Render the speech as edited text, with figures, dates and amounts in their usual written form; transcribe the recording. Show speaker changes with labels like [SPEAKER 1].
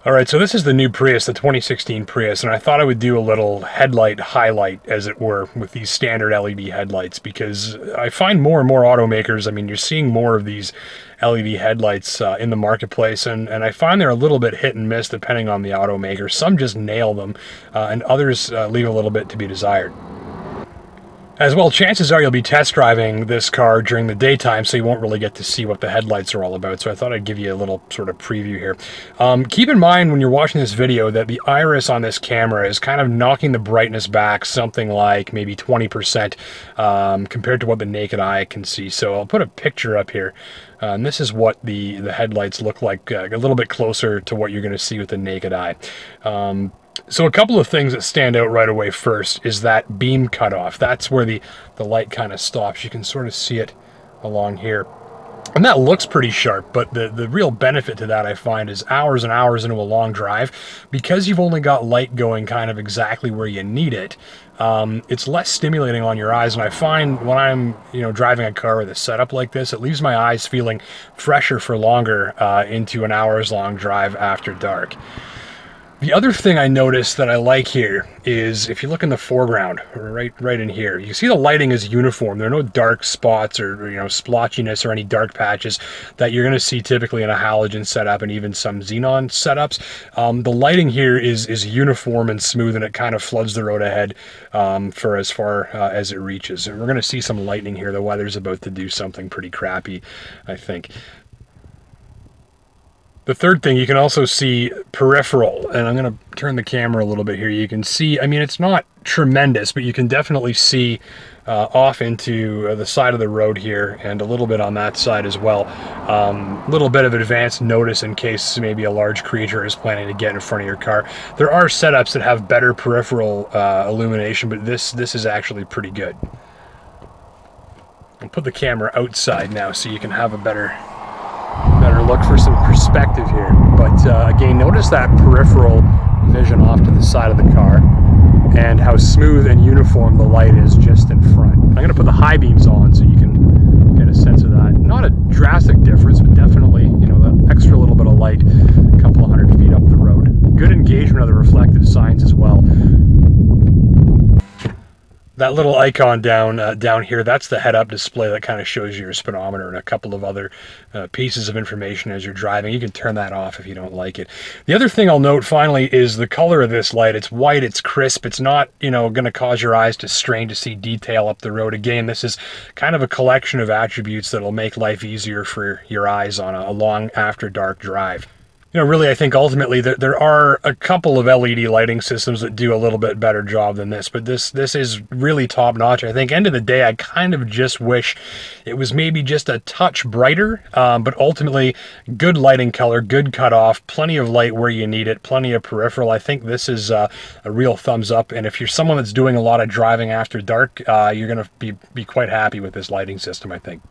[SPEAKER 1] All right, so this is the new Prius, the 2016 Prius, and I thought I would do a little headlight highlight, as it were, with these standard LED headlights, because I find more and more automakers, I mean, you're seeing more of these LED headlights in the marketplace, and I find they're a little bit hit and miss depending on the automaker. Some just nail them, and others leave a little bit to be desired. As well, chances are you'll be test driving this car during the daytime, so you won't really get to see what the headlights are all about. So I thought I'd give you a little sort of preview here. Keep in mind when you're watching this video that the iris on this camera is kind of knocking the brightness back something like maybe 20% compared to what the naked eye can see. So I'll put a picture up here. And this is what the headlights look like, a little bit closer to what you're going to see with the naked eye. So a couple of things that stand out right away first is that beam cutoff. That's where the light kind of stops. You can sort of see it along here. And that looks pretty sharp, but the real benefit to that I find is hours and hours into a long drive, because you've only got light going kind of exactly where you need it, it's less stimulating on your eyes. And I find when I'm driving a car with a setup like this, it leaves my eyes feeling fresher for longer into an hours long drive after dark. The other thing I noticed that I like here is if you look in the foreground, right in here, you see the lighting is uniform. There are no dark spots or splotchiness or any dark patches that you're going to see typically in a halogen setup and even some xenon setups. The lighting here is uniform and smooth, and it kind of floods the road ahead for as far as it reaches. And we're going to see some lightning here. The weather's about to do something pretty crappy, I think. The third thing, you can also see peripheral, and I'm going to turn the camera a little bit here. You can see, I mean, it's not tremendous, but you can definitely see off into the side of the road here and a little bit on that side as well. A little bit of advanced notice in case maybe a large creature is planning to get in front of your car. There are setups that have better peripheral illumination, but this is actually pretty good. I'll put the camera outside now so you can have a better look for some perspective here. But again, notice that peripheral vision off to the side of the car and how smooth and uniform the light is just in front. I'm going to put the high beams on so you can get a sense of that. Not a drastic difference, but definitely, the extra little bit of light a couple of 100 feet up the road. Good engagement of the reflective signs as well. That little icon down here, that's the head-up display that kind of shows you your speedometer and a couple of other pieces of information as you're driving. You can turn that off if you don't like it. The other thing I'll note finally is the color of this light. It's white, it's crisp, it's not, going to cause your eyes to strain to see detail up the road. Again, this is kind of a collection of attributes that'll make life easier for your eyes on a long after dark drive. Really, I think ultimately there are a couple of LED lighting systems that do a little bit better job than this, but this is really top notch. I think end of the day, I kind of just wish it was maybe just a touch brighter, but ultimately good lighting color, good cutoff, plenty of light where you need it, plenty of peripheral. I think this is a real thumbs up, and if you're someone that's doing a lot of driving after dark, you're going to be quite happy with this lighting system, I think.